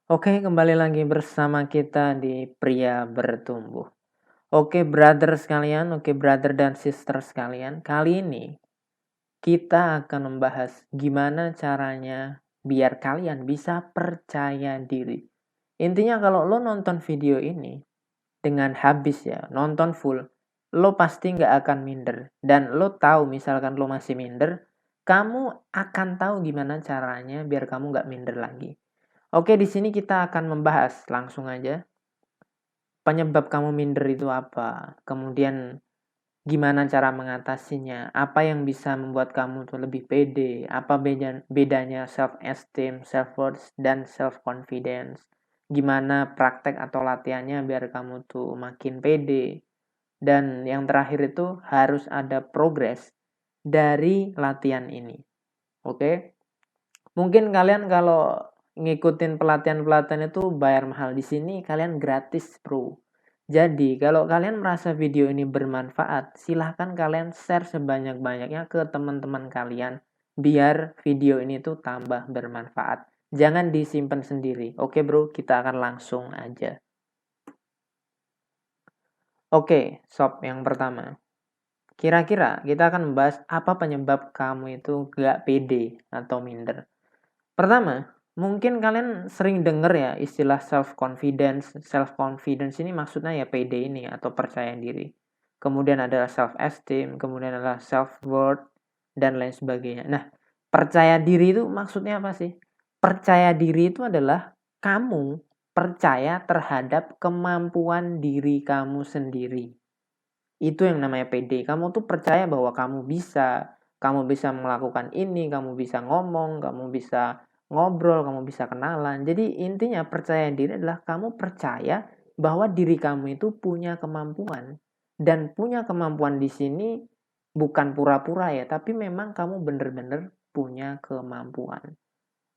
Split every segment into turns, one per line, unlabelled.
Oke, kembali lagi bersama kita di Pria Bertumbuh. Oke, brother sekalian, oke brother dan sister sekalian. Kali ini kita akan membahas gimana caranya biar kalian bisa percaya diri. Intinya kalau lo nonton video ini dengan habis ya, nonton full, lo pasti nggak akan minder. Dan lo tahu misalkan lo masih minder, kamu akan tahu gimana caranya biar kamu nggak minder lagi. Oke, di sini kita akan membahas langsung aja penyebab kamu minder itu apa, kemudian gimana cara mengatasinya, apa yang bisa membuat kamu tuh lebih pede, apa bedanya self esteem, self worth dan self confidence. Gimana praktek atau latihannya biar kamu tuh makin pede. Dan yang terakhir itu harus ada progres dari latihan ini. Oke? Mungkin kalian kalau ngikutin pelatihan-pelatihan itu bayar mahal. Di sini kalian gratis, bro. Jadi, kalau kalian merasa video ini bermanfaat, silahkan kalian share sebanyak-banyaknya ke teman-teman kalian. Biar video ini tuh tambah bermanfaat. Jangan disimpan sendiri. Oke, bro, kita akan langsung aja. Oke, sob yang pertama. Kira-kira kita akan membahas apa penyebab kamu itu gak pede atau minder. Pertama, mungkin kalian sering dengar ya istilah self confidence. Self confidence ini maksudnya ya pede ini atau percaya diri. Kemudian adalah self esteem, kemudian adalah self worth dan lain sebagainya. Nah, percaya diri itu maksudnya apa sih? Percaya diri itu adalah kamu percaya terhadap kemampuan diri kamu sendiri. Itu yang namanya pede. Kamu tuh percaya bahwa kamu bisa melakukan ini, kamu bisa ngomong, kamu bisa ngobrol, kamu bisa kenalan. Jadi intinya percaya diri adalah kamu percaya bahwa diri kamu itu punya kemampuan. Dan punya kemampuan di sini bukan pura-pura ya, tapi memang kamu benar-benar punya kemampuan.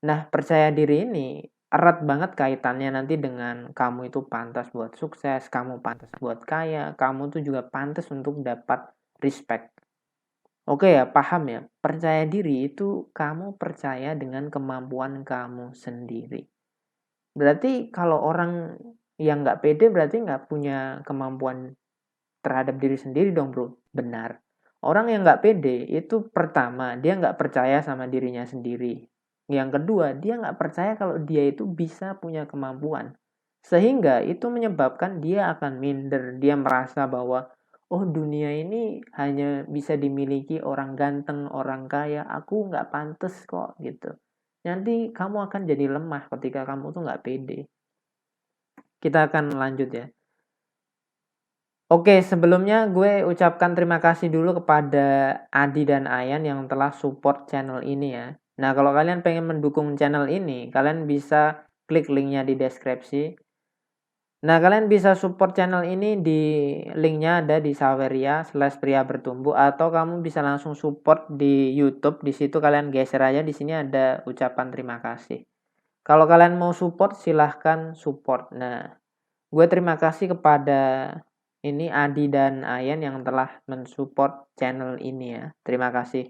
Nah, percaya diri ini erat banget kaitannya nanti dengan kamu itu pantas buat sukses, kamu pantas buat kaya, kamu tuh juga pantas untuk dapat respect. Oke ya, paham ya? Percaya diri itu kamu percaya dengan kemampuan kamu sendiri. Berarti kalau orang yang nggak pede berarti nggak punya kemampuan terhadap diri sendiri dong, bro. Benar. Orang yang nggak pede itu pertama, dia nggak percaya sama dirinya sendiri. Yang kedua, dia nggak percaya kalau dia itu bisa punya kemampuan. Sehingga itu menyebabkan dia akan minder. Dia merasa bahwa, oh dunia ini hanya bisa dimiliki orang ganteng, orang kaya. Aku nggak pantas kok gitu. Nanti kamu akan jadi lemah ketika kamu tuh nggak pede. Kita akan lanjut ya. Oke, sebelumnya gue ucapkan terima kasih dulu kepada Adi dan Ayan yang telah support channel ini ya. Nah, kalau kalian pengen mendukung channel ini, kalian bisa klik linknya di deskripsi. Nah, kalian bisa support channel ini di linknya ada di Saweria/Pria Bertumbuh atau kamu bisa langsung support di YouTube. Di situ kalian geser aja, di sini ada ucapan terima kasih. Kalau kalian mau support, silahkan support. Nah, gue terima kasih kepada ini Adi dan Ayan yang telah mensupport channel ini ya. Terima kasih.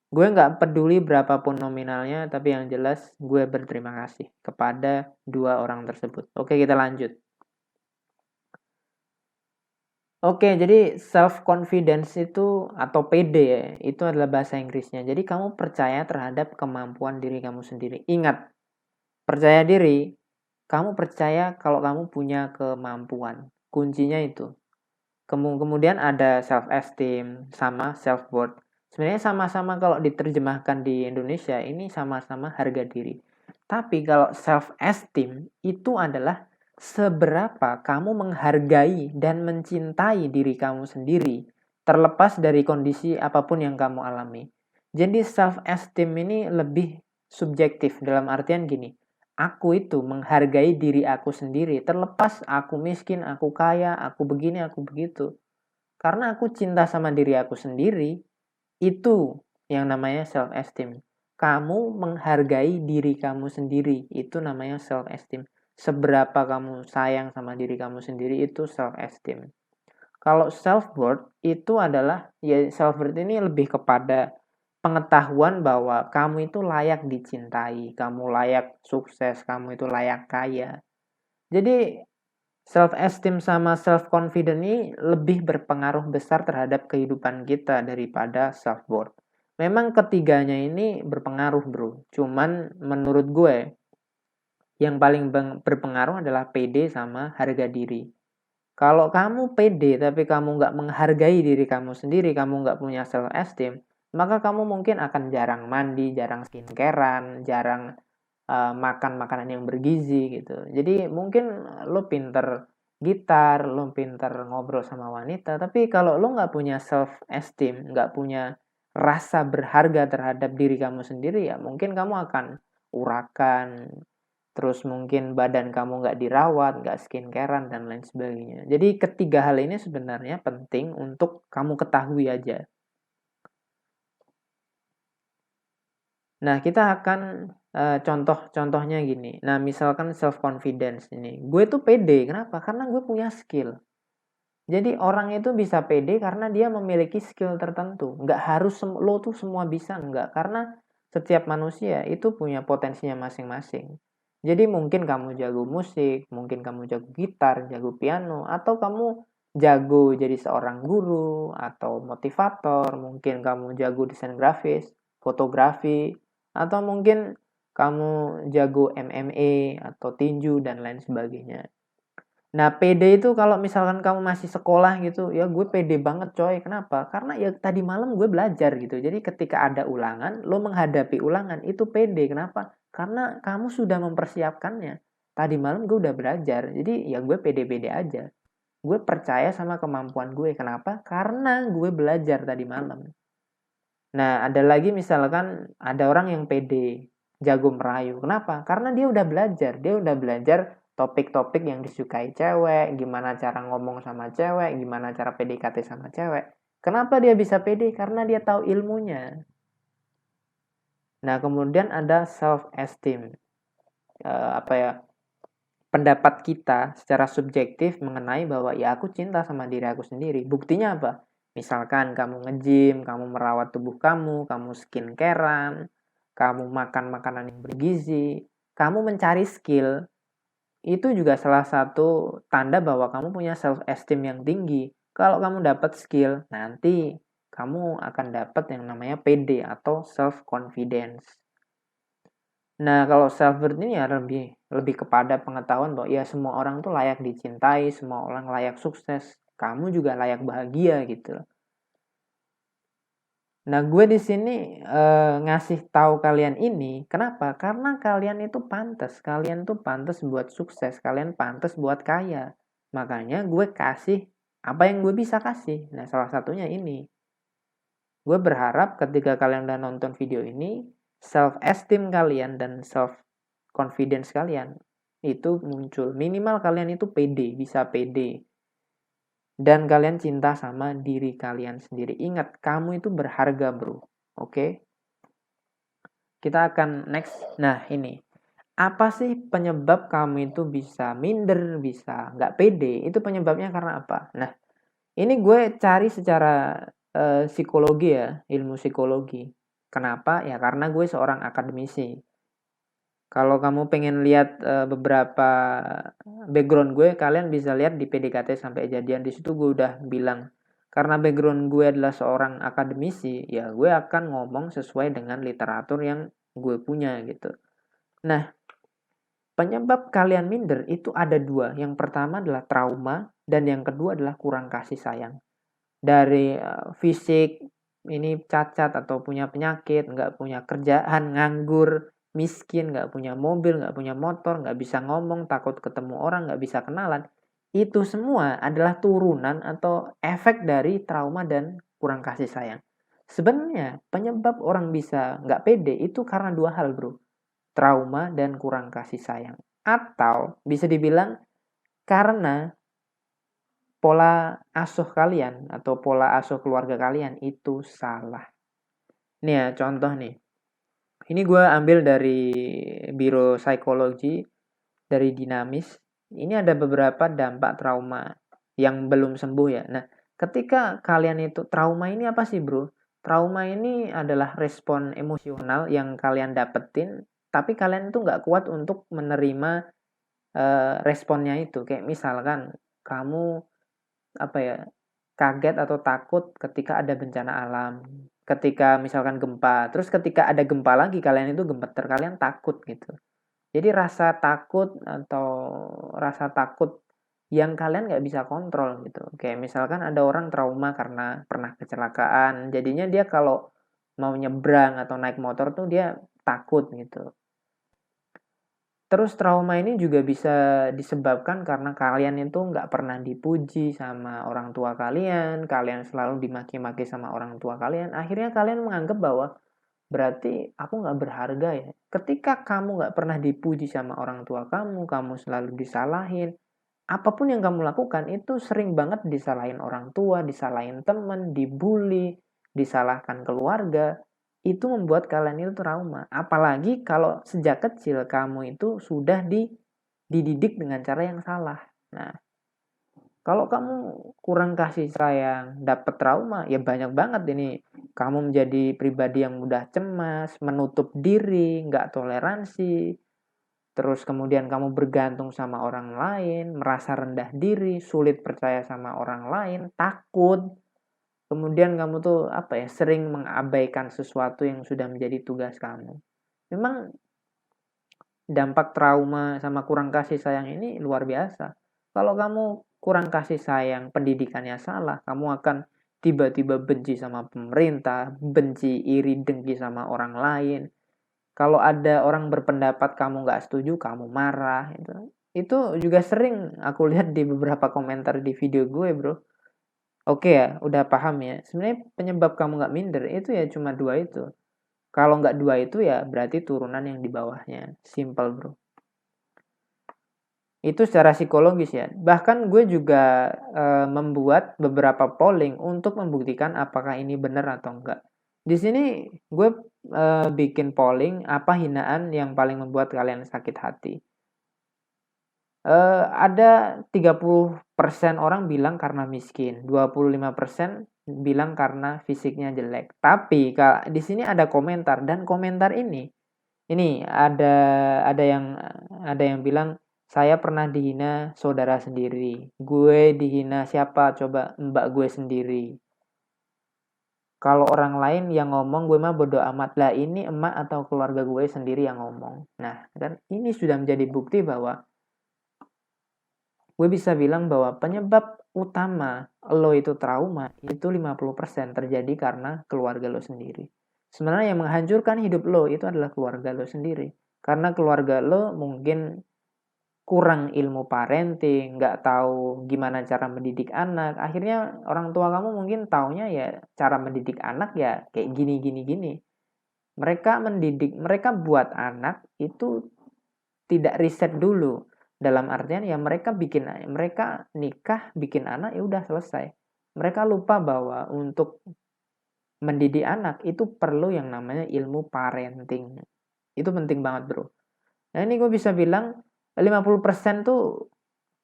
Gue nggak peduli berapapun nominalnya, tapi yang jelas gue berterima kasih kepada dua orang tersebut. Oke, kita lanjut. Oke, jadi self confidence itu atau PD ya, itu adalah bahasa Inggrisnya. Jadi kamu percaya terhadap kemampuan diri kamu sendiri. Ingat, percaya diri, kamu percaya kalau kamu punya kemampuan. Kuncinya itu. Kemudian ada self esteem sama self worth. Sebenarnya sama-sama kalau diterjemahkan di Indonesia ini sama-sama harga diri. Tapi kalau self esteem itu adalah seberapa kamu menghargai dan mencintai diri kamu sendiri terlepas dari kondisi apapun yang kamu alami. Jadi self esteem ini lebih subjektif dalam artian gini. Aku itu menghargai diri aku sendiri, terlepas aku miskin, aku kaya, aku begini, aku begitu. Karena aku cinta sama diri aku sendiri, itu yang namanya self esteem. Kamu menghargai diri kamu sendiri, itu namanya self esteem. Seberapa kamu sayang sama diri kamu sendiri itu self esteem. Kalau self worth itu adalah ya self worth ini lebih kepada pengetahuan bahwa kamu itu layak dicintai, kamu layak sukses, kamu itu layak kaya. Jadi self esteem sama self confidence ini lebih berpengaruh besar terhadap kehidupan kita daripada self worth. Memang ketiganya ini berpengaruh, Bro. Cuman menurut gue yang paling berpengaruh adalah PD sama harga diri. Kalau kamu pede tapi kamu nggak menghargai diri kamu sendiri, kamu nggak punya self esteem, maka kamu mungkin akan jarang mandi, jarang skincarean, jarang makan makanan yang bergizi gitu. Jadi mungkin lo pinter gitar, lo pinter ngobrol sama wanita, tapi kalau lo nggak punya self esteem, nggak punya rasa berharga terhadap diri kamu sendiri, ya mungkin kamu akan urakan, terus mungkin badan kamu nggak dirawat, nggak skincarean, dan lain sebagainya. Jadi ketiga hal ini sebenarnya penting untuk kamu ketahui aja. Nah, kita akan contohnya gini. Nah, misalkan self confidence ini. Gue tuh pede, kenapa? Karena gue punya skill. Jadi orang itu bisa pede karena dia memiliki skill tertentu. Nggak harus lo tuh semua bisa, nggak. Karena setiap manusia itu punya potensinya masing-masing. Jadi mungkin kamu jago musik, mungkin kamu jago gitar, jago piano, atau kamu jago jadi seorang guru atau motivator, mungkin kamu jago desain grafis, fotografi, atau mungkin kamu jago MMA atau tinju dan lain sebagainya. Nah, pede itu kalau misalkan kamu masih sekolah gitu, ya gue pede banget coy. Kenapa? Karena ya tadi malam gue belajar gitu. Jadi ketika ada ulangan, lo menghadapi ulangan itu pede. Kenapa? Karena kamu sudah mempersiapkannya. Tadi malam gue udah belajar. Jadi ya gue pede-pede aja. Gue percaya sama kemampuan gue. Kenapa? Karena gue belajar tadi malam. Nah, ada lagi misalkan ada orang yang pede, jago merayu. Kenapa? Karena dia udah belajar. Dia udah belajar topik-topik yang disukai cewek, gimana cara ngomong sama cewek, gimana cara PDKT sama cewek. Kenapa dia bisa pede? Karena dia tahu ilmunya. Nah, kemudian ada self esteem. Pendapat kita secara subjektif mengenai bahwa ya aku cinta sama diri aku sendiri. Buktinya apa? Misalkan kamu nge-gym, kamu merawat tubuh kamu skincarean, kamu makan makanan yang bergizi, kamu mencari skill, itu juga salah satu tanda bahwa kamu punya self esteem yang tinggi. Kalau kamu dapat skill, nanti kamu akan dapat yang namanya PD atau self confidence. Nah, kalau self worth ini ya lebih kepada pengetahuan bahwa ya semua orang tuh layak dicintai, semua orang layak sukses, kamu juga layak bahagia gitu. Nah, gue di sini ngasih tahu kalian ini, kenapa? Karena kalian itu pantas, kalian tuh pantas buat sukses, kalian pantas buat kaya. Makanya gue kasih apa yang gue bisa kasih. Nah, salah satunya ini. Gue berharap ketika kalian udah nonton video ini, self esteem kalian dan self confidence kalian itu muncul. Minimal kalian itu pede, bisa pede. Dan kalian cinta sama diri kalian sendiri. Ingat, kamu itu berharga, bro. Oke? Kita akan next. Nah, ini. Apa sih penyebab kamu itu bisa minder, bisa nggak pede? Itu penyebabnya karena apa? Nah, ini gue cari secara psikologi ya, ilmu psikologi. Kenapa? Ya karena gue seorang akademisi. Kalau kamu pengen lihat beberapa background gue, kalian bisa lihat di PDKT sampai jadian. Di situ gue udah bilang, karena background gue adalah seorang akademisi, ya gue akan ngomong sesuai dengan literatur yang gue punya gitu. Nah, penyebab kalian minder itu ada dua. Yang pertama adalah trauma, dan yang kedua adalah kurang kasih sayang. Dari fisik, ini cacat atau punya penyakit, nggak punya kerjaan, nganggur, miskin, nggak punya mobil, nggak punya motor, nggak bisa ngomong, takut ketemu orang, nggak bisa kenalan. Itu semua adalah turunan atau efek dari trauma dan kurang kasih sayang. Sebenarnya penyebab orang bisa nggak pede itu karena dua hal, bro. Trauma dan kurang kasih sayang. Atau bisa dibilang karena pola asuh kalian atau pola asuh keluarga kalian itu salah. Nih ya, contoh nih. Ini gue ambil dari Biro Psikologi, dari Dinamis. Ini ada beberapa dampak trauma yang belum sembuh ya. Nah, ketika kalian itu, trauma ini apa sih bro? Trauma ini adalah respon emosional yang kalian dapetin, tapi kalian itu nggak kuat untuk menerima responnya itu. Kayak misalkan kamu apa ya, kaget atau takut ketika ada bencana alam, ketika misalkan gempa, terus ketika ada gempa lagi kalian itu gemeter, kalian takut gitu. Jadi rasa takut yang kalian nggak bisa kontrol gitu. Kayak misalkan ada orang trauma karena pernah kecelakaan, jadinya dia kalau mau nyebrang atau naik motor tuh dia takut gitu. Terus trauma ini juga bisa disebabkan karena kalian itu nggak pernah dipuji sama orang tua kalian, kalian selalu dimaki-maki sama orang tua kalian, akhirnya kalian menganggap bahwa berarti aku nggak berharga ya. Ketika kamu nggak pernah dipuji sama orang tua kamu selalu disalahin, apapun yang kamu lakukan itu sering banget disalahin orang tua, disalahin teman, dibully, disalahkan keluarga. Itu membuat kalian itu trauma. Apalagi kalau sejak kecil kamu itu sudah dididik dengan cara yang salah. Nah, kalau kamu kurang kasih sayang, dapat trauma, ya banyak banget ini. Kamu menjadi pribadi yang mudah cemas, menutup diri, nggak toleransi, terus kemudian kamu bergantung sama orang lain, merasa rendah diri, sulit percaya sama orang lain, takut. Kemudian kamu tuh sering mengabaikan sesuatu yang sudah menjadi tugas kamu. Memang dampak trauma sama kurang kasih sayang ini luar biasa. Kalau kamu kurang kasih sayang, pendidikannya salah, kamu akan tiba-tiba benci sama pemerintah, benci, iri, dengki sama orang lain. Kalau ada orang berpendapat kamu nggak setuju, kamu marah. Itu juga sering aku lihat di beberapa komentar di video gue, bro. Oke ya, udah paham ya. Sebenarnya penyebab kamu nggak minder itu ya cuma dua itu. Kalau nggak dua itu ya berarti turunan yang di bawahnya. Simple, bro. Itu secara psikologis ya. Bahkan gue juga membuat beberapa polling untuk membuktikan apakah ini benar atau enggak. Di sini gue bikin polling apa hinaan yang paling membuat kalian sakit hati. Ada 30% orang bilang karena miskin, 25% bilang karena fisiknya jelek. Tapi di sini ada komentar dan komentar ini ada yang bilang saya pernah dihina saudara sendiri. Gue dihina siapa coba? Mbak gue sendiri. Kalau orang lain yang ngomong gue mah bodo amat. Lah ini emak atau keluarga gue sendiri yang ngomong. Nah, dan ini sudah menjadi bukti bahwa gue bisa bilang bahwa penyebab utama lo itu trauma itu 50% terjadi karena keluarga lo sendiri. Sebenarnya yang menghancurkan hidup lo itu adalah keluarga lo sendiri. Karena keluarga lo mungkin kurang ilmu parenting, nggak tahu gimana cara mendidik anak. Akhirnya orang tua kamu mungkin taunya ya cara mendidik anak ya kayak gini gini gini. Mereka buat anak itu tidak riset dulu. Dalam artian ya mereka nikah, bikin anak ya udah selesai. Mereka lupa bahwa untuk mendidik anak itu perlu yang namanya ilmu parenting. Itu penting banget, bro. Nah, ini gue bisa bilang 50% tuh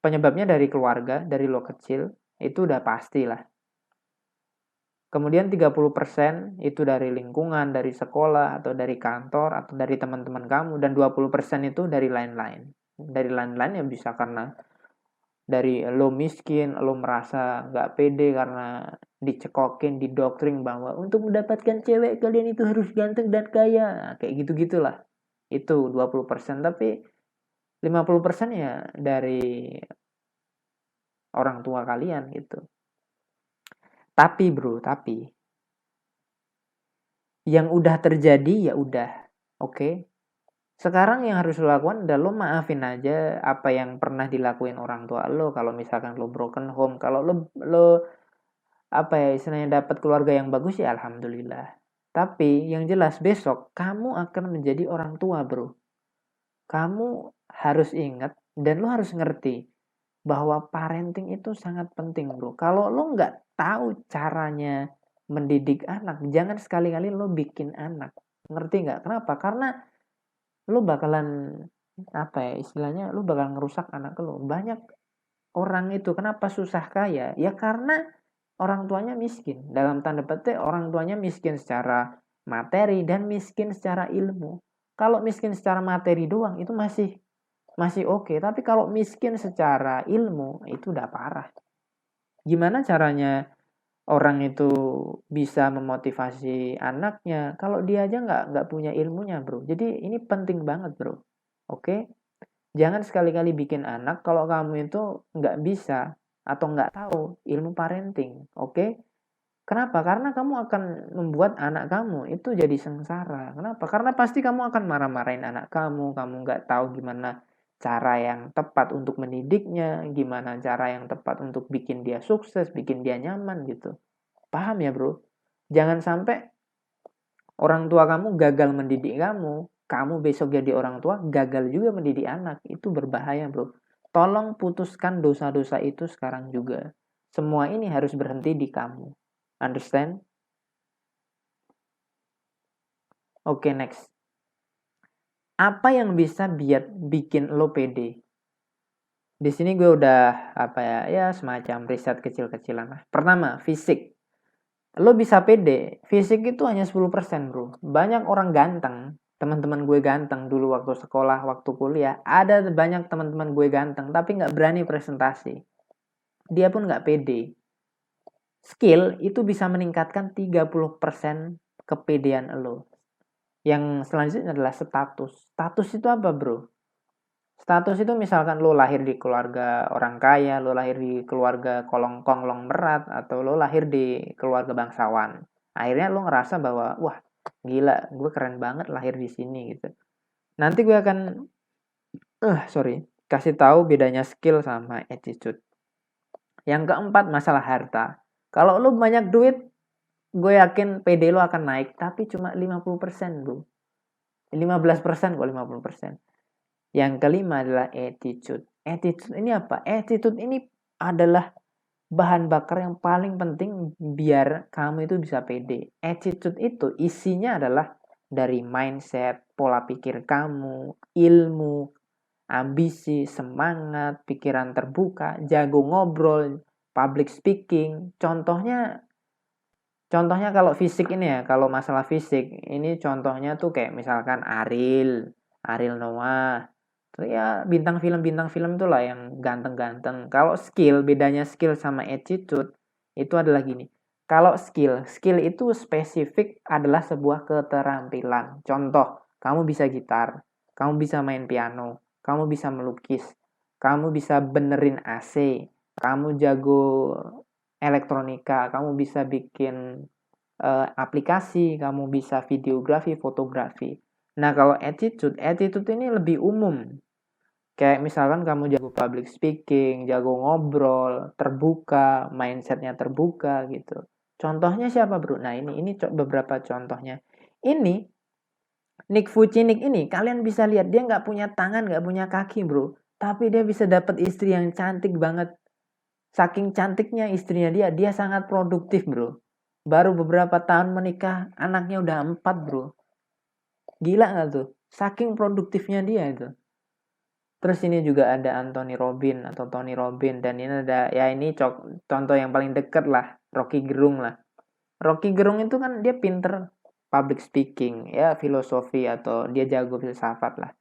penyebabnya dari keluarga, dari lo kecil, itu udah pasti lah. Kemudian 30% itu dari lingkungan, dari sekolah, atau dari kantor, atau dari teman-teman kamu, dan 20% itu dari lain-lain. Dari lain-lain yang bisa karena dari lo miskin, lo merasa nggak pede karena dicekokin, didoktrin bahwa untuk mendapatkan cewek kalian itu harus ganteng dan kaya. Nah, kayak gitu-gitulah. Itu 20%, tapi 50% ya dari orang tua kalian gitu. Tapi bro, yang udah terjadi ya udah. Oke. Sekarang yang harus lo lakukan adalah lo maafin aja apa yang pernah dilakuin orang tua lo. Kalau misalkan lo broken home, kalau lo istilahnya dapat keluarga yang bagus ya alhamdulillah. Tapi yang jelas besok kamu akan menjadi orang tua, bro. Kamu harus ingat dan lo harus ngerti bahwa parenting itu sangat penting, bro. Kalau lo nggak tahu caranya mendidik anak, jangan sekali-kali lo bikin anak. Ngerti nggak? Kenapa? Karena lo bakalan istilahnya lo bakalan ngerusak anak lo. Banyak orang itu kenapa susah kaya? Ya karena orang tuanya miskin. Dalam tanda petik orang tuanya miskin secara materi dan miskin secara ilmu. Kalau miskin secara materi doang itu masih oke, tapi kalau miskin secara ilmu itu udah parah. Gimana caranya orang itu bisa memotivasi anaknya kalau dia aja nggak punya ilmunya, bro? Jadi ini penting banget, bro. Oke? Jangan sekali-kali bikin anak kalau kamu itu nggak bisa atau nggak tahu ilmu parenting, oke? Kenapa? Karena kamu akan membuat anak kamu itu jadi sengsara. Kenapa? Karena pasti kamu akan marah-marahin anak kamu nggak tahu gimana cara yang tepat untuk mendidiknya, gimana cara yang tepat untuk bikin dia sukses, bikin dia nyaman gitu. Paham ya, bro? Jangan sampai orang tua kamu gagal mendidik kamu besok jadi orang tua gagal juga mendidik anak. Itu berbahaya, bro. Tolong putuskan dosa-dosa itu sekarang juga. Semua ini harus berhenti di kamu. Understand? Oke, next. Apa yang bisa bikin lo pede? Di sini gue udah semacam riset kecil-kecilan lah. Pertama, fisik. Lo bisa pede, fisik itu hanya 10%, bro. Banyak orang ganteng, teman-teman gue ganteng dulu waktu sekolah, waktu kuliah, ada banyak teman-teman gue ganteng, tapi nggak berani presentasi. Dia pun nggak pede. Skill itu bisa meningkatkan 30% kepedean lo. Yang selanjutnya adalah status. Status itu apa, bro? Status itu misalkan lo lahir di keluarga orang kaya, lo lahir di keluarga konglong merat, atau lo lahir di keluarga bangsawan. Akhirnya lo ngerasa bahwa, wah gila, gue keren banget lahir di sini gitu. Nanti gue akan, kasih tahu bedanya skill sama attitude. Yang keempat, masalah harta. Kalau lo banyak duit, gue yakin PD lo akan naik, tapi cuma 50%, bro. 15% kok 50%. Yang kelima adalah attitude. Attitude ini apa? Attitude ini adalah bahan bakar yang paling penting biar kamu itu bisa pede. Attitude itu isinya adalah dari mindset, pola pikir kamu, ilmu, ambisi, semangat, pikiran terbuka, jago ngobrol, public speaking. Contohnya kalau fisik ini ya, kalau masalah fisik, ini contohnya tuh kayak misalkan Ariel Noah. Terus ya bintang film tuh lah yang ganteng-ganteng. Kalau skill, bedanya skill sama attitude itu adalah gini. Kalau skill itu spesifik adalah sebuah keterampilan. Contoh, kamu bisa gitar, kamu bisa main piano, kamu bisa melukis, kamu bisa benerin AC, kamu jago elektronika, kamu bisa bikin aplikasi, kamu bisa videografi, fotografi. Nah, kalau attitude ini lebih umum. Kayak misalkan kamu jago public speaking, jago ngobrol, terbuka, mindsetnya terbuka gitu. Contohnya siapa, bro? Nah, ini beberapa contohnya. Ini Nick Vujicic ini, kalian bisa lihat dia nggak punya tangan, nggak punya kaki, bro. Tapi dia bisa dapat istri yang cantik banget. Saking cantiknya istrinya dia sangat produktif, bro. Baru beberapa tahun menikah, anaknya udah 4, bro. Gila nggak tuh? Saking produktifnya dia itu. Terus ini juga ada Anthony Robin atau Tony Robin. Dan ini ada, ya ini contoh yang paling deket lah. Rocky Gerung lah. Rocky Gerung itu kan dia pinter public speaking, ya filosofi atau dia jago filsafat lah.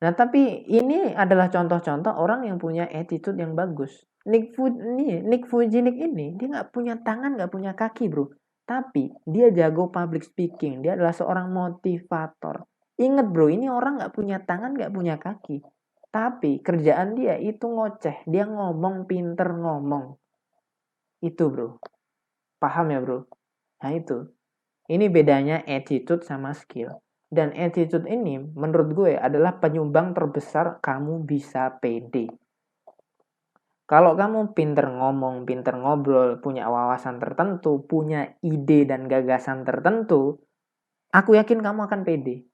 Nah, tapi ini adalah contoh-contoh orang yang punya attitude yang bagus. Nick Vujicic ini, dia nggak punya tangan, nggak punya kaki, bro. Tapi dia jago public speaking. Dia adalah seorang motivator. Ingat, bro, ini orang nggak punya tangan, nggak punya kaki. Tapi kerjaan dia itu ngoceh. Dia ngomong, pinter ngomong. Itu, bro. Paham ya, bro? Nah, itu. Ini bedanya attitude sama skill. Dan attitude ini menurut gue adalah penyumbang terbesar kamu bisa pede. Kalau kamu pinter ngomong, pinter ngobrol, punya wawasan tertentu, punya ide dan gagasan tertentu, aku yakin kamu akan pede.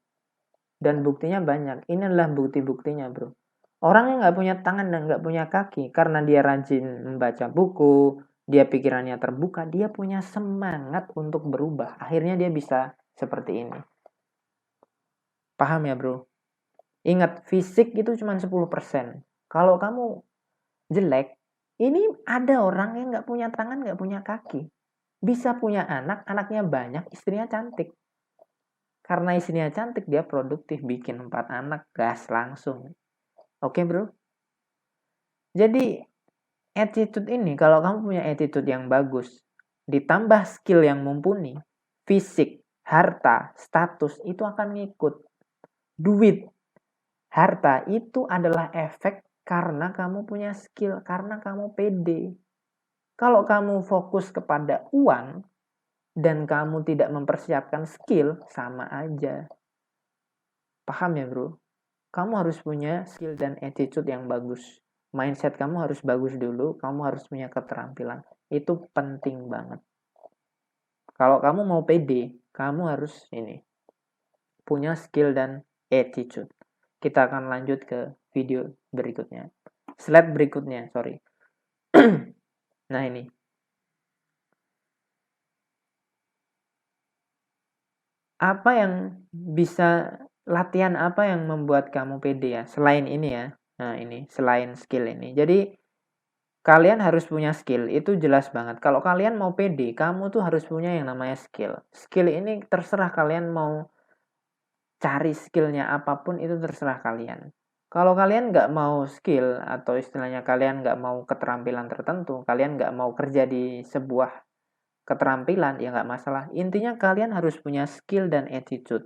Dan buktinya banyak. Ini adalah bukti-buktinya, bro. Orang yang nggak punya tangan dan nggak punya kaki, karena dia rajin membaca buku, dia pikirannya terbuka, dia punya semangat untuk berubah. Akhirnya dia bisa seperti ini. Paham ya, bro? Ingat, fisik itu cuma 10%. Kalau kamu jelek, Ini ada orang yang nggak punya tangan, nggak punya kaki. Bisa punya anak, anaknya banyak, istrinya cantik. Karena istrinya cantik, dia produktif, bikin 4 anak, gas langsung. Oke bro? Jadi, attitude ini, kalau kamu punya attitude yang bagus, ditambah skill yang mumpuni, fisik, harta, status, itu akan ngikut. Duit, harta, itu adalah efek karena kamu punya skill, karena kamu pede. Kalau kamu fokus kepada uang, dan kamu tidak mempersiapkan skill, sama aja. Paham ya bro? Kamu harus punya skill dan attitude yang bagus. Mindset kamu harus bagus dulu, kamu harus punya keterampilan. Itu penting banget. Kalau kamu mau pede, kamu harus punya skill dan attitude. Kita akan lanjut ke video berikutnya. Slide berikutnya, sorry. Nah ini. Apa yang bisa, latihan apa yang membuat kamu pede ya? Selain ini ya. Nah ini, selain skill ini. Jadi, kalian harus punya skill, itu jelas banget. Kalau kalian mau pede, kamu tuh harus punya yang namanya skill. Skill ini terserah kalian mau cari skillnya apapun, itu terserah kalian. Kalau kalian nggak mau skill, atau istilahnya kalian nggak mau keterampilan tertentu, kalian nggak mau kerja di sebuah keterampilan, ya nggak masalah. Intinya kalian harus punya skill dan attitude.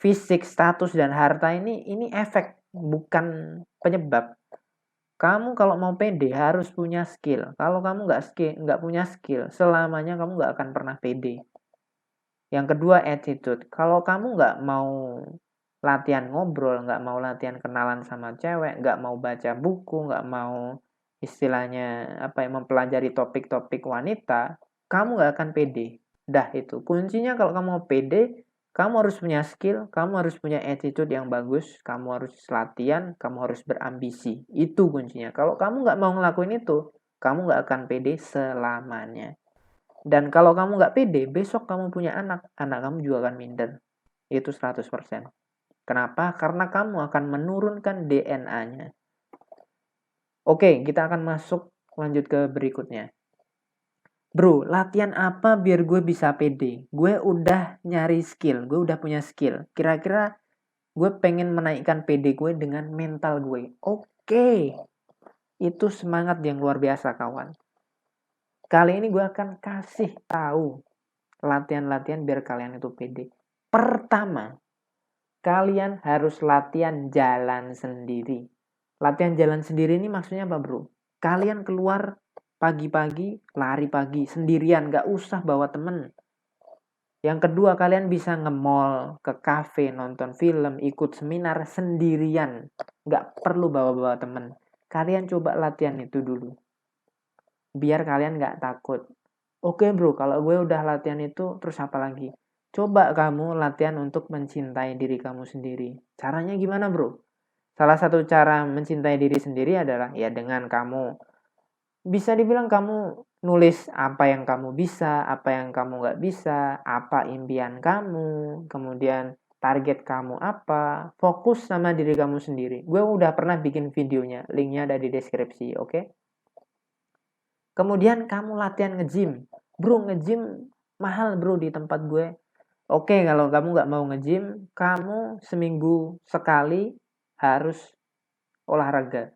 Fisik, status, dan harta ini efek, bukan penyebab. Kamu kalau mau pede harus punya skill. Kalau kamu nggak punya skill, selamanya kamu nggak akan pernah pede. Yang kedua, attitude. Kalau kamu nggak mau latihan ngobrol, nggak mau latihan kenalan sama cewek, nggak mau baca buku, nggak mau istilahnya mempelajari topik-topik wanita, kamu nggak akan pede. Dah itu. Kuncinya kalau kamu mau pede, kamu harus punya skill, kamu harus punya attitude yang bagus, kamu harus latihan, kamu harus berambisi. Itu kuncinya. Kalau kamu nggak mau ngelakuin itu, kamu nggak akan pede selamanya. Dan kalau kamu nggak pede, besok kamu punya anak kamu juga akan minder. Itu 100%. Kenapa? Karena kamu akan menurunkan DNA-nya. Oke, kita akan lanjut ke berikutnya. Bro, latihan apa biar gue bisa pede? Gue udah nyari skill, gue udah punya skill. Kira-kira gue pengen menaikkan pede gue dengan mental gue. Oke, itu semangat yang luar biasa kawan. Kali ini gue akan kasih tahu latihan-latihan biar kalian itu pede. Pertama, kalian harus latihan jalan sendiri. Latihan jalan sendiri ini maksudnya apa bro? Kalian keluar pagi-pagi, lari pagi, sendirian, gak usah bawa temen. Yang kedua, kalian bisa nge-mall, ke cafe, nonton film, ikut seminar sendirian. Gak perlu bawa-bawa temen. Kalian coba latihan itu dulu. Biar kalian gak takut. Oke bro, kalau gue udah latihan itu, terus apa lagi? Coba kamu latihan untuk mencintai diri kamu sendiri. Caranya gimana bro? Salah satu cara mencintai diri sendiri adalah ya dengan kamu, bisa dibilang kamu nulis apa yang kamu bisa, apa yang kamu nggak bisa, apa impian kamu, kemudian target kamu apa, fokus sama diri kamu sendiri. Gue udah pernah bikin videonya, linknya ada di deskripsi, oke? Kemudian kamu latihan nge-gym. Bro, nge-gym mahal bro di tempat gue. Oke, kalau kamu nggak mau nge-gym, kamu seminggu sekali harus olahraga.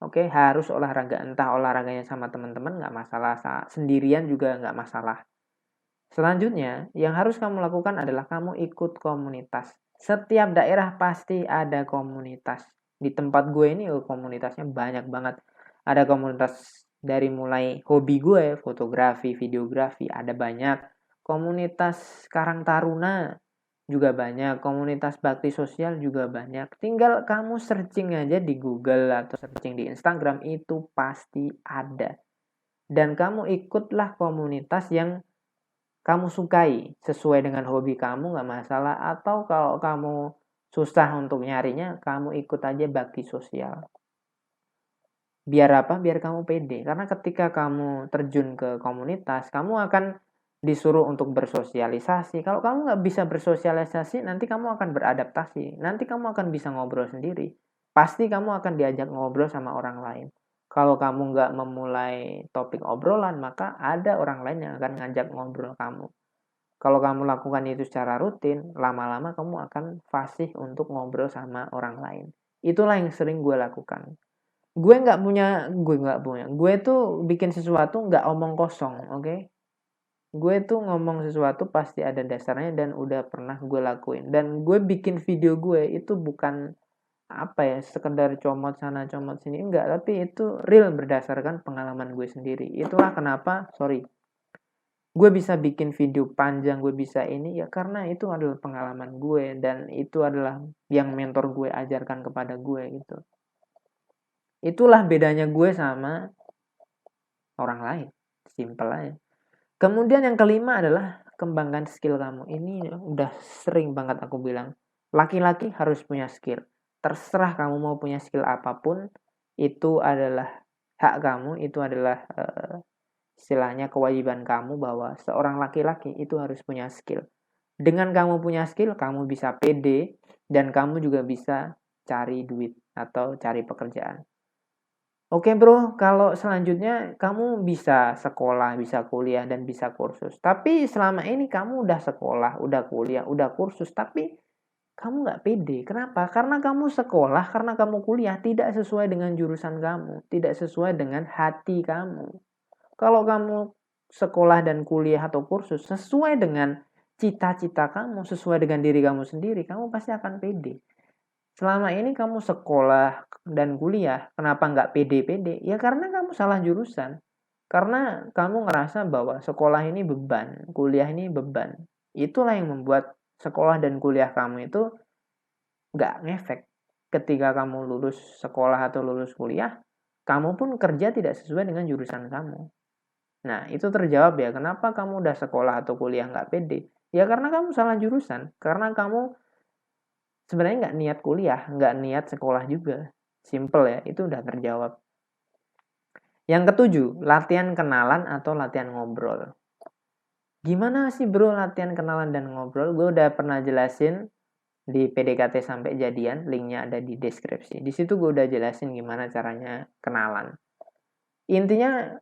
Oke, harus olahraga. Entah olahraganya sama teman-teman nggak masalah, sendirian juga nggak masalah. Selanjutnya, yang harus kamu lakukan adalah kamu ikut komunitas. Setiap daerah pasti ada komunitas. Di tempat gue ini komunitasnya banyak banget. Ada komunitas dari mulai hobi gue, fotografi, videografi, ada banyak. Komunitas Karang Taruna juga banyak, komunitas bakti sosial juga banyak. Tinggal kamu searching aja di Google atau searching di Instagram, itu pasti ada. Dan kamu ikutlah komunitas yang kamu sukai, sesuai dengan hobi kamu nggak masalah. Atau kalau kamu susah untuk nyarinya, kamu ikut aja bakti sosial. Biar apa? Biar kamu pede. Karena ketika kamu terjun ke komunitas, kamu akan disuruh untuk bersosialisasi. Kalau kamu nggak bisa bersosialisasi, nanti kamu akan beradaptasi. Nanti kamu akan bisa ngobrol sendiri. Pasti kamu akan diajak ngobrol sama orang lain. Kalau kamu nggak memulai topik obrolan, maka ada orang lain yang akan ngajak ngobrol kamu. Kalau kamu lakukan itu secara rutin, lama-lama kamu akan fasih untuk ngobrol sama orang lain. Itulah yang sering gue lakukan. Gue tuh bikin sesuatu nggak omong kosong, oke? Gue tuh ngomong sesuatu pasti ada dasarnya dan udah pernah gue lakuin. Dan gue bikin video gue itu bukan sekedar comot sana comot sini, enggak, tapi itu real berdasarkan pengalaman gue sendiri. Itulah kenapa gue bisa bikin video panjang, gue bisa ini ya karena itu adalah pengalaman gue dan itu adalah yang mentor gue ajarkan kepada gue gitu. Itulah bedanya gue sama orang lain, simple aja. Kemudian yang kelima adalah kembangkan skill kamu. Ini udah sering banget aku bilang, laki-laki harus punya skill. Terserah kamu mau punya skill apapun, itu adalah hak kamu, itu adalah istilahnya kewajiban kamu bahwa seorang laki-laki itu harus punya skill. Dengan kamu punya skill, kamu bisa pede dan kamu juga bisa cari duit atau cari pekerjaan. Oke bro, kalau selanjutnya kamu bisa sekolah, bisa kuliah, dan bisa kursus. Tapi selama ini kamu udah sekolah, udah kuliah, udah kursus, tapi kamu nggak pede. Kenapa? Karena kamu sekolah, karena kamu kuliah tidak sesuai dengan jurusan kamu, tidak sesuai dengan hati kamu. Kalau kamu sekolah dan kuliah atau kursus sesuai dengan cita-cita kamu, sesuai dengan diri kamu sendiri, kamu pasti akan pede. Selama ini kamu sekolah dan kuliah, kenapa nggak pede-pede? Ya karena kamu salah jurusan. Karena kamu ngerasa bahwa sekolah ini beban, kuliah ini beban. Itulah yang membuat sekolah dan kuliah kamu itu nggak ngefek. Ketika kamu lulus sekolah atau lulus kuliah, kamu pun kerja tidak sesuai dengan jurusan kamu. Nah, itu terjawab ya, kenapa kamu udah sekolah atau kuliah nggak pede? Ya karena kamu salah jurusan. Karena kamu sebenarnya nggak niat kuliah, nggak niat sekolah juga. Simple ya, itu udah terjawab. Yang ketujuh, latihan kenalan atau latihan ngobrol. Gimana sih bro latihan kenalan dan ngobrol? Gue udah pernah jelasin di PDKT sampai jadian, linknya ada di deskripsi. Di situ gue udah jelasin gimana caranya kenalan. Intinya,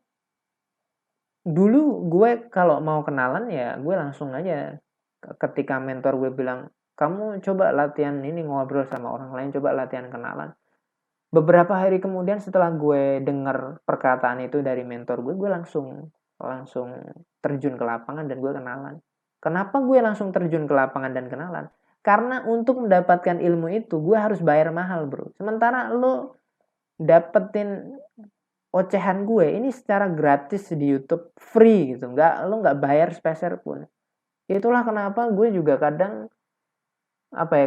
dulu gue kalau mau kenalan ya gue langsung aja. Ketika mentor gue bilang, kamu coba latihan ini ngobrol sama orang lain, coba latihan kenalan. Beberapa hari kemudian setelah gue dengar perkataan itu dari mentor gue langsung terjun ke lapangan dan gue kenalan. Kenapa gue langsung terjun ke lapangan dan kenalan? Karena untuk mendapatkan ilmu itu gue harus bayar mahal bro. Sementara lo dapetin ocehan gue ini secara gratis di YouTube, free gitu, lo nggak bayar sepeser pun. Itulah kenapa gue juga kadang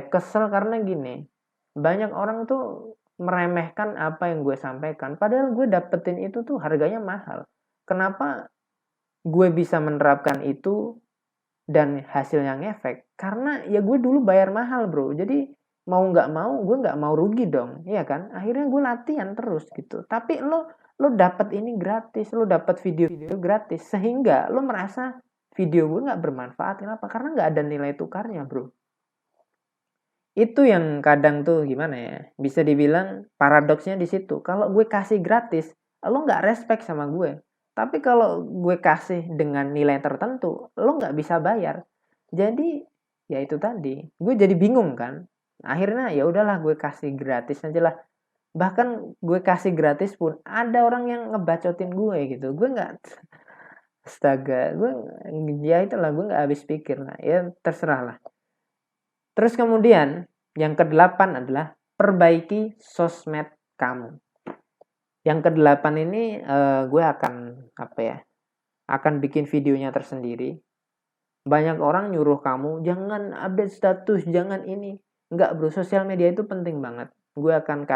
kesel karena gini, banyak orang tuh meremehkan apa yang gue sampaikan, padahal gue dapetin itu tuh harganya mahal. Kenapa gue bisa menerapkan itu dan hasilnya ngefek? Karena ya gue dulu bayar mahal bro, jadi mau nggak mau gue nggak mau rugi dong, iya kan? Akhirnya gue latihan terus gitu. Tapi lo dapet ini gratis, lo dapet video gratis, sehingga lo merasa video gue nggak bermanfaat. Kenapa? Karena nggak ada nilai tukarnya bro. Itu yang kadang tuh gimana ya, bisa dibilang paradoksnya di situ. Kalau gue kasih gratis, lo nggak respect sama gue. Tapi kalau gue kasih dengan nilai tertentu, lo nggak bisa bayar. Jadi ya itu tadi, gue jadi bingung kan. Akhirnya ya udahlah gue kasih gratis aja lah. Bahkan gue kasih gratis pun ada orang yang ngebacotin gue gitu. Gue nggak, astaga, gue ya itulah, gue nggak habis pikir lah. Ya terserah lah. Terus kemudian yang kedelapan adalah perbaiki sosmed kamu. Yang kedelapan ini gue akan akan bikin videonya tersendiri. Banyak orang nyuruh kamu jangan update status, jangan ini. Enggak bro, sosial media itu penting banget. Gue akan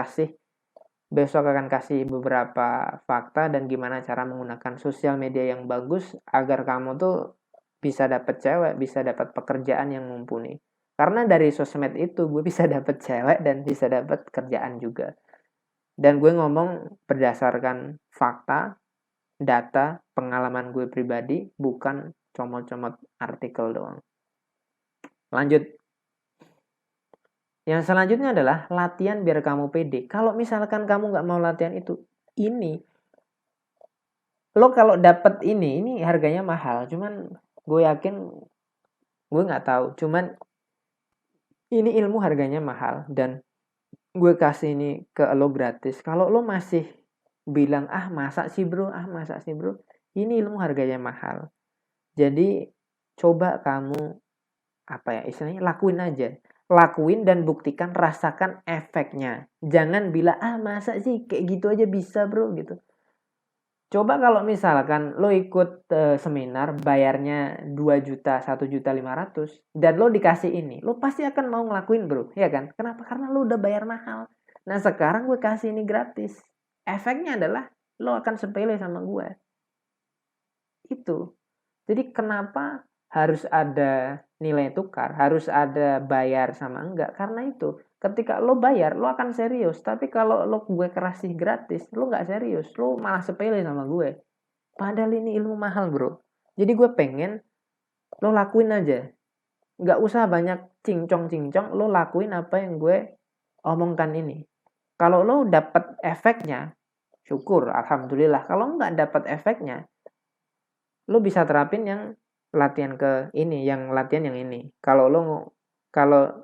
besok akan kasih beberapa fakta dan gimana cara menggunakan sosial media yang bagus agar kamu tuh bisa dapet cewek, bisa dapat pekerjaan yang mumpuni. Karena dari sosmed itu gue bisa dapet cewek dan bisa dapet kerjaan juga. Dan gue ngomong berdasarkan fakta, data, pengalaman gue pribadi, bukan comot-comot artikel doang. Lanjut. Yang selanjutnya adalah latihan biar kamu pede. Kalau misalkan kamu nggak mau latihan itu, ini. Lo kalau dapet ini harganya mahal, cuman gue yakin, gue nggak tahu, cuman ini ilmu harganya mahal dan gue kasih ini ke lo gratis. Kalau lo masih bilang masa sih bro, ini ilmu harganya mahal. Jadi coba kamu istilahnya lakuin dan buktikan, rasakan efeknya. Jangan bilang masa sih kayak gitu aja bisa bro gitu. Coba kalau misalkan lo ikut seminar bayarnya 2 juta, 1.500.000 dan lo dikasih ini, lo pasti akan mau ngelakuin bro, ya kan? Kenapa? Karena lo udah bayar mahal. Nah sekarang gue kasih ini gratis. Efeknya adalah lo akan sepele sama gue. Itu. Jadi kenapa harus ada nilai tukar, harus ada bayar sama enggak? Karena itu, ketika lo bayar, lo akan serius. Tapi kalau lo gue kasih gratis, lo nggak serius. Lo malah sepele sama gue. Padahal ini ilmu mahal bro. Jadi gue pengen lo lakuin aja. Nggak usah banyak cincong-cincong, lo lakuin apa yang gue omongkan ini. Kalau lo dapet efeknya, syukur, alhamdulillah. Kalau nggak dapet efeknya, lo bisa terapin yang latihan yang ini. Kalau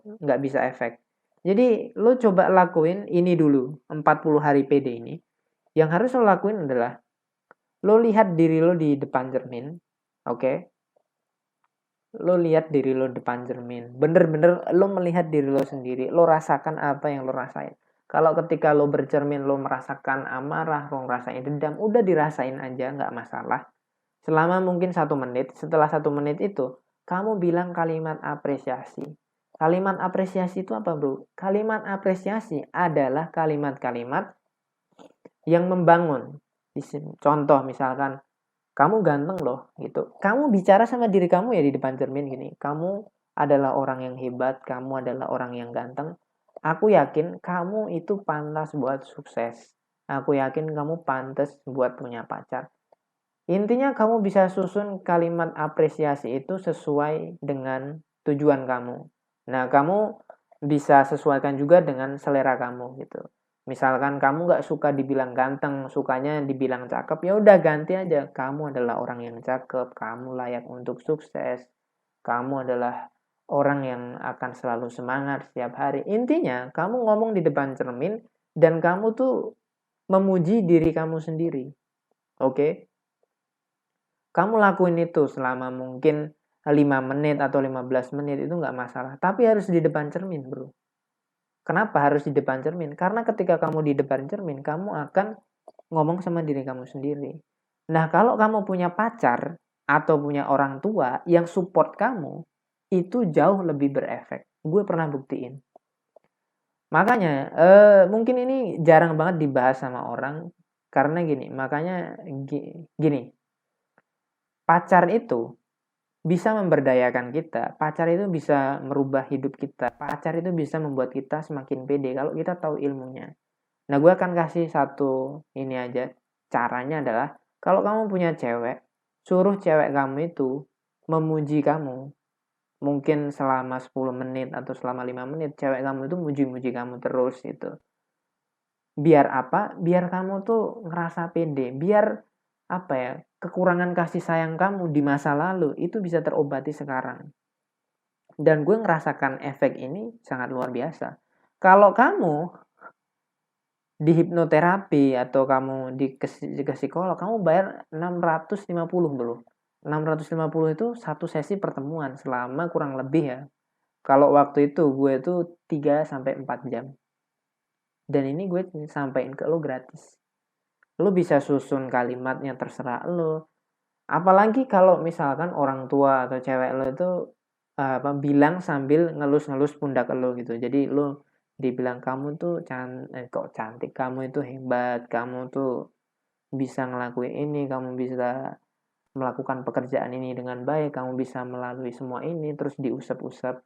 nggak bisa efek. Jadi lo coba lakuin ini dulu, 40 hari PD ini. Yang harus lo lakuin adalah lo lihat diri lo di depan cermin, oke? Lo lihat diri lo depan cermin, bener-bener lo melihat diri lo sendiri, lo rasakan apa yang lo rasain. Kalau ketika lo bercermin lo merasakan amarah, lo ngerasain dendam, udah dirasain aja, nggak masalah. Selama mungkin 1 menit, setelah 1 menit itu, kamu bilang kalimat apresiasi. Kalimat apresiasi itu apa bro? Kalimat apresiasi adalah kalimat-kalimat yang membangun. Contoh misalkan, kamu ganteng loh gitu. Kamu bicara sama diri kamu ya di depan cermin gini. Kamu adalah orang yang hebat, kamu adalah orang yang ganteng. Aku yakin kamu itu pantas buat sukses. Aku yakin kamu pantas buat punya pacar. Intinya kamu bisa susun kalimat apresiasi itu sesuai dengan tujuan kamu. Nah, kamu bisa sesuaikan juga dengan selera kamu gitu. Misalkan kamu nggak suka dibilang ganteng, sukanya dibilang cakep, ya udah ganti aja. Kamu adalah orang yang cakep, kamu layak untuk sukses, kamu adalah orang yang akan selalu semangat setiap hari. Intinya, kamu ngomong di depan cermin dan kamu tuh memuji diri kamu sendiri. Oke? Kamu lakuin itu selama mungkin 5 menit atau 15 menit itu nggak masalah. Tapi harus di depan cermin, bro. Kenapa harus di depan cermin? Karena ketika kamu di depan cermin, kamu akan ngomong sama diri kamu sendiri. Nah, kalau kamu punya pacar atau punya orang tua yang support kamu, itu jauh lebih berefek. Gue pernah buktiin. Makanya, mungkin ini jarang banget dibahas sama orang. Karena gini, makanya gini. Pacar itu bisa memberdayakan kita. Pacar itu bisa merubah hidup kita. Pacar itu bisa membuat kita semakin pede kalau kita tahu ilmunya. Nah, gue akan kasih satu ini aja. Caranya adalah, kalau kamu punya cewek, suruh cewek kamu itu memuji kamu. Mungkin selama 10 menit atau selama 5 menit, cewek kamu itu muji-muji kamu terus gitu. Biar apa? Biar kamu tuh ngerasa pede. Biar kekurangan kasih sayang kamu di masa lalu itu bisa terobati sekarang. Dan gue ngerasakan efek ini sangat luar biasa. Kalau kamu di hipnoterapi atau kamu ke psikolog, kamu bayar 650 dulu. 650 itu satu sesi pertemuan selama kurang lebih ya. Kalau waktu itu gue itu 3-4 jam. Dan ini gue sampaikan ke lo gratis. Lo bisa susun kalimatnya terserah lo. Apalagi kalau misalkan orang tua atau cewek lo itu bilang sambil ngelus-ngelus pundak lo gitu. Jadi lo dibilang kamu tuh kok cantik, kamu itu hebat, kamu tuh bisa ngelakuin ini, kamu bisa melakukan pekerjaan ini dengan baik, kamu bisa melalui semua ini, terus diusap-usap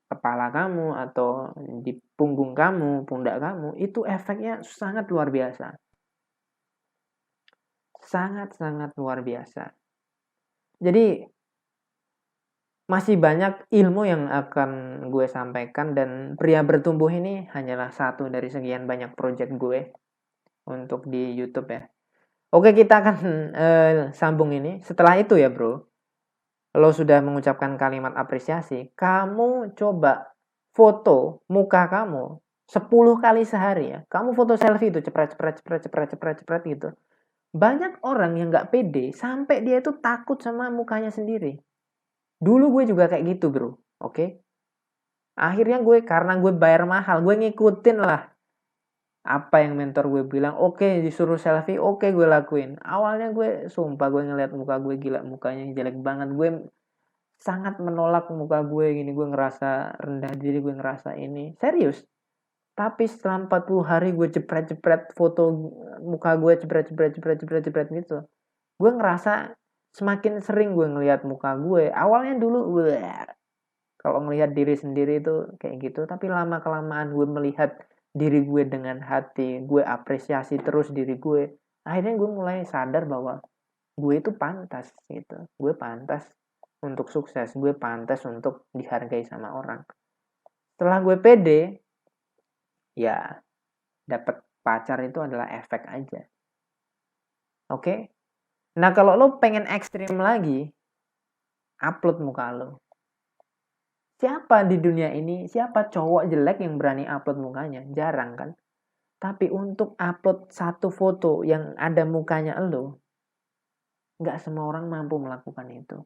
kepala kamu atau di punggung kamu, pundak kamu, itu efeknya sangat luar biasa. Sangat-sangat luar biasa. Jadi masih banyak ilmu yang akan gue sampaikan dan pria bertumbuh ini hanyalah satu dari sekian banyak project gue. untuk di YouTube ya. Oke, kita akan sambung ini. Setelah itu ya bro, lo sudah mengucapkan kalimat apresiasi, kamu coba foto muka kamu 10 kali sehari ya. Kamu foto selfie itu cepret gitu. Banyak orang yang nggak pede sampai dia itu takut sama mukanya sendiri. Dulu gue juga kayak gitu bro, oke. Akhirnya karena gue bayar mahal, gue ngikutin lah apa yang mentor gue bilang. Oke, disuruh selfie, oke gue lakuin. Awalnya gue sumpah gue ngeliat muka gue, gila mukanya jelek banget. Gue sangat menolak muka gue gini, gue ngerasa rendah diri, gue ngerasa ini. Serius. Tapi setelah 40 hari gue jepret-jepret foto muka gue, jepret gitu. Gue ngerasa semakin sering gue ngeliat muka gue. Awalnya dulu, kalau ngelihat diri sendiri itu kayak gitu, tapi lama kelamaan gue melihat diri gue dengan hati, gue apresiasi terus diri gue, akhirnya gue mulai sadar bahwa gue itu pantas gitu, gue pantas untuk sukses, gue pantas untuk dihargai sama orang. Setelah gue pede, ya dapat pacar itu adalah efek aja. Oke. Nah, kalau lo pengen ekstrim lagi, upload muka lo. Siapa di dunia ini, siapa cowok jelek yang berani upload mukanya? Jarang kan? Tapi untuk upload satu foto yang ada mukanya lo, nggak semua orang mampu melakukan itu.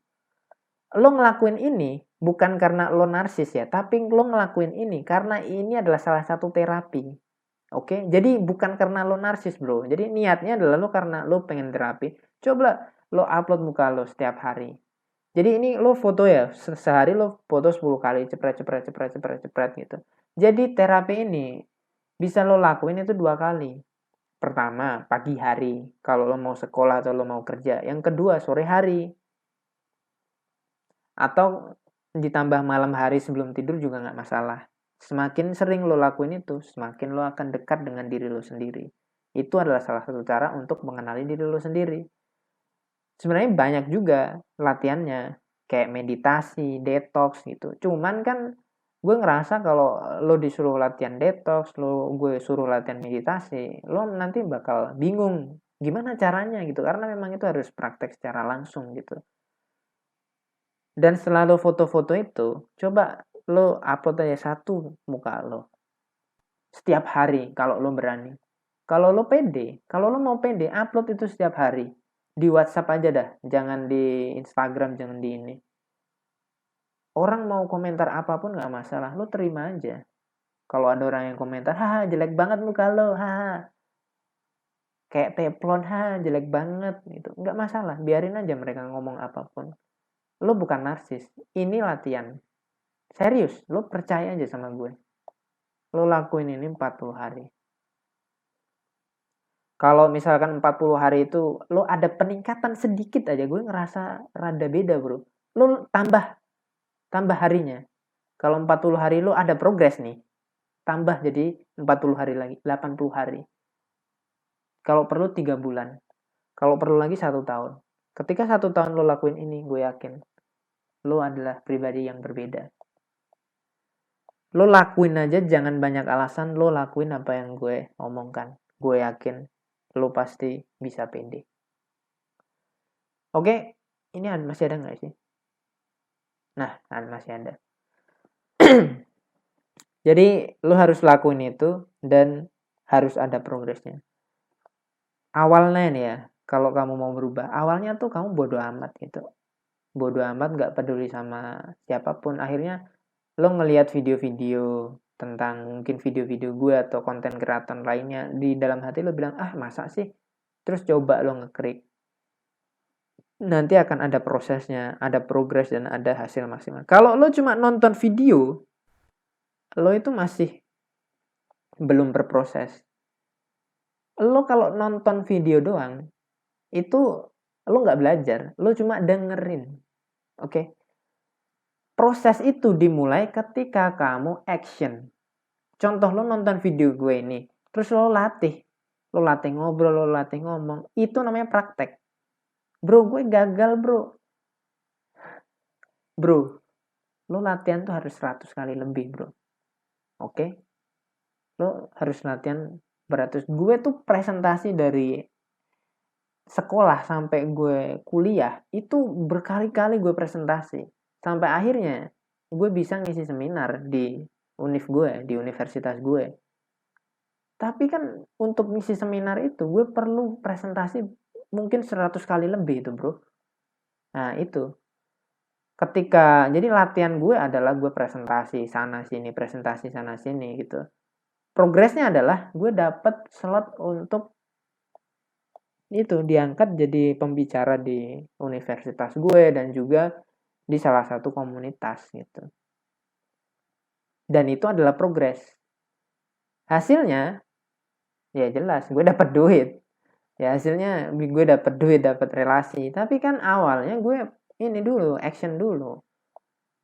Lo ngelakuin ini bukan karena lo narsis ya, tapi lo ngelakuin ini karena ini adalah salah satu terapi. Oke, jadi bukan karena lo narsis bro. Jadi niatnya adalah lo karena lo pengen terapi. Coba lo upload muka lo setiap hari. Jadi ini lo foto ya, sehari lo foto 10 kali, cepret gitu. Jadi terapi ini bisa lo lakuin itu 2 kali. Pertama, pagi hari, kalau lo mau sekolah atau lo mau kerja. Yang kedua, sore hari. Atau ditambah malam hari sebelum tidur juga nggak masalah. Semakin sering lo lakuin itu, semakin lo akan dekat dengan diri lo sendiri. Itu adalah salah satu cara untuk mengenali diri lo sendiri. Sebenarnya banyak juga latihannya, kayak meditasi, detox gitu. Cuman kan gue ngerasa kalau lo disuruh latihan detox, gue suruh latihan meditasi, lo nanti bakal bingung gimana caranya gitu, karena memang itu harus praktek secara langsung gitu. Dan setelah lo foto-foto itu, coba lo upload aja satu muka lo setiap hari kalau lo berani. Kalau lo pede, kalau lo mau pede, upload itu setiap hari. Di WhatsApp aja dah, jangan di Instagram, jangan di ini. Orang mau komentar apapun nggak masalah, lo terima aja. Kalau ada orang yang komentar, haha jelek banget muka lo, haha. Kayak teflon, haha jelek banget gitu. Nggak masalah, biarin aja mereka ngomong apapun. Lo bukan narsis, ini latihan. Serius, lo percaya aja sama gue. Lo lakuin ini 40 hari. Kalau misalkan 40 hari itu lo ada peningkatan sedikit aja, gue ngerasa rada beda bro. Lo tambah harinya. Kalau 40 hari lo ada progres nih, tambah jadi 40 hari lagi, 80 hari. Kalau perlu 3 bulan. Kalau perlu lagi 1 tahun. Ketika 1 tahun lo lakuin ini, gue yakin lo adalah pribadi yang berbeda. Lo lakuin aja, jangan banyak alasan, lo lakuin apa yang gue omongkan. Gue yakin lo pasti bisa pede. Oke, ini masih ada nggak sih? Nah, masih ada. Jadi, lo harus lakuin itu dan harus ada progresnya. Awalnya nih ya, kalau kamu mau berubah, awalnya tuh kamu bodo amat gitu. Bodo amat, nggak peduli sama siapapun. Akhirnya lo ngelihat video-video tentang mungkin video-video gue atau konten kreator lainnya, di dalam hati lo bilang, ah masa sih? Terus coba lo ngeklik. Nanti akan ada prosesnya, ada progres dan ada hasil maksimal. Kalau lo cuma nonton video, lo itu masih belum berproses. Lo kalau nonton video doang, itu lo nggak belajar, lo cuma dengerin. Oke? Proses itu dimulai ketika kamu action. Contoh lo nonton video gue ini, terus lo latih ngobrol, lo latih ngomong, itu namanya praktek. Bro, gue gagal bro. Bro, lo latihan tuh harus 100 kali lebih bro. Oke? Lo harus latihan beratus. Gue tuh presentasi dari sekolah sampai gue kuliah itu berkali-kali gue presentasi. Sampai akhirnya gue bisa ngisi seminar di univ gue, di universitas gue. Tapi kan untuk ngisi seminar itu gue perlu presentasi mungkin 100 kali lebih itu, Bro. Nah, itu. Jadi latihan gue adalah gue presentasi sana sini gitu. Progresnya adalah gue dapet slot untuk itu diangkat jadi pembicara di universitas gue dan juga di salah satu komunitas gitu. Dan itu adalah progres. Hasilnya ya jelas gue dapat duit. Ya hasilnya gue dapat duit, dapat relasi. Tapi kan awalnya gue ini dulu, action dulu.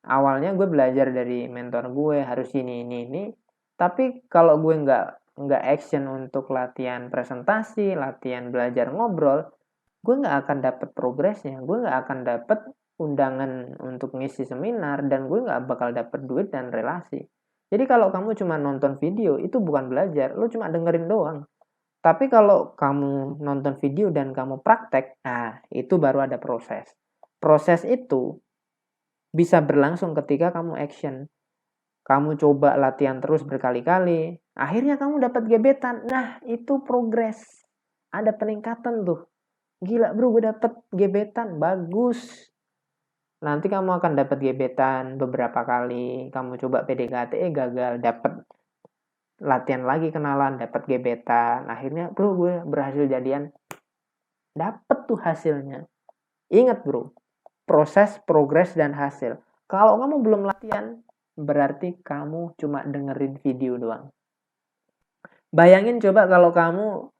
Awalnya gue belajar dari mentor gue harus ini. Tapi kalau gue nggak action untuk latihan presentasi, latihan belajar ngobrol, gue nggak akan dapet progresnya, gue nggak akan dapet undangan untuk ngisi seminar, dan gue nggak bakal dapet duit dan relasi. Jadi kalau kamu cuma nonton video, itu bukan belajar, lu cuma dengerin doang. Tapi kalau kamu nonton video dan kamu praktek, nah itu baru ada proses. Proses itu bisa berlangsung ketika kamu action. Kamu coba latihan terus berkali-kali, akhirnya kamu dapat gebetan. Nah, itu progres. Ada peningkatan tuh. Gila bro, gue dapet gebetan, bagus. Nanti kamu akan dapat gebetan beberapa kali. Kamu coba PDKT, gagal, dapat latihan lagi kenalan, dapat gebetan. Akhirnya bro, gue berhasil jadian. Dapet tuh hasilnya. Ingat bro, proses, progres, dan hasil. Kalau kamu belum latihan, berarti kamu cuma dengerin video doang. Bayangin coba kalau kamu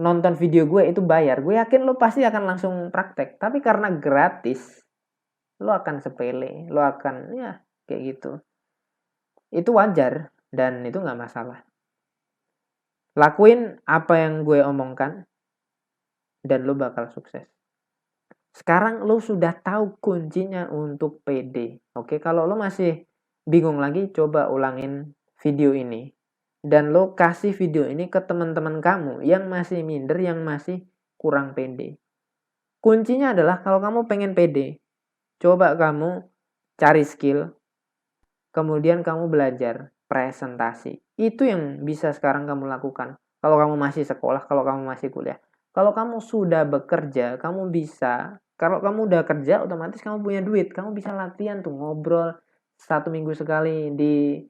nonton video gue itu bayar, gue yakin lo pasti akan langsung praktek. Tapi karena gratis, lo akan sepele, lo akan ya kayak gitu. Itu wajar dan itu nggak masalah. Lakuin apa yang gue omongkan dan lo bakal sukses. Sekarang lo sudah tahu kuncinya untuk pede. Oke, kalau lo masih bingung lagi, coba ulangin video ini. Dan lo kasih video ini ke teman-teman kamu yang masih minder, yang masih kurang pede. Kuncinya adalah kalau kamu pengen pede, coba kamu cari skill, kemudian kamu belajar presentasi. Itu yang bisa sekarang kamu lakukan. Kalau kamu masih sekolah, kalau kamu masih kuliah. Kalau kamu sudah bekerja, kamu bisa. Kalau kamu udah kerja, otomatis kamu punya duit. Kamu bisa latihan tuh, ngobrol 1 minggu sekali di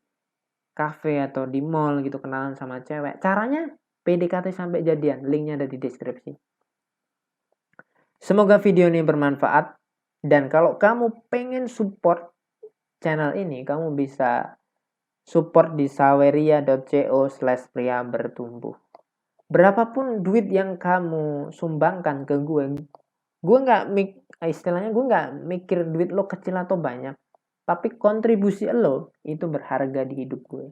cafe atau di mall gitu, kenalan sama cewek. Caranya PDKT sampai jadian. Linknya ada di deskripsi. Semoga video ini bermanfaat. Dan kalau kamu pengen support channel ini, kamu bisa support di saweria.co/pria bertumbuh. Berapapun duit yang kamu sumbangkan ke gue nggak istilahnya gue nggak mikir duit lo kecil atau banyak. Tapi kontribusi lo itu berharga di hidup gue.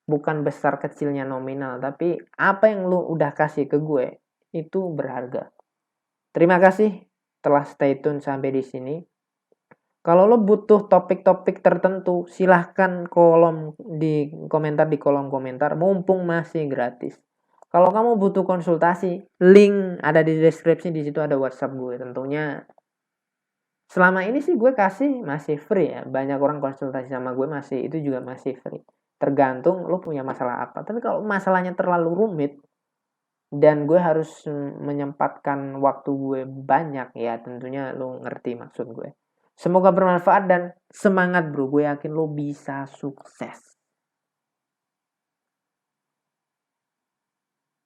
Bukan besar kecilnya nominal, tapi apa yang lo udah kasih ke gue itu berharga. Terima kasih telah stay tune sampai di sini. Kalau lo butuh topik-topik tertentu, silahkan komentar di kolom komentar, mumpung masih gratis. Kalau kamu butuh konsultasi, link ada di deskripsi, di situ ada WhatsApp gue. Tentunya selama ini sih gue kasih masih free ya. Banyak orang konsultasi sama gue itu juga masih free. Tergantung lo punya masalah apa. Tapi kalau masalahnya terlalu rumit dan gue harus menyempatkan waktu gue banyak, ya tentunya lo ngerti maksud gue. Semoga bermanfaat dan semangat bro. Gue yakin lo bisa sukses.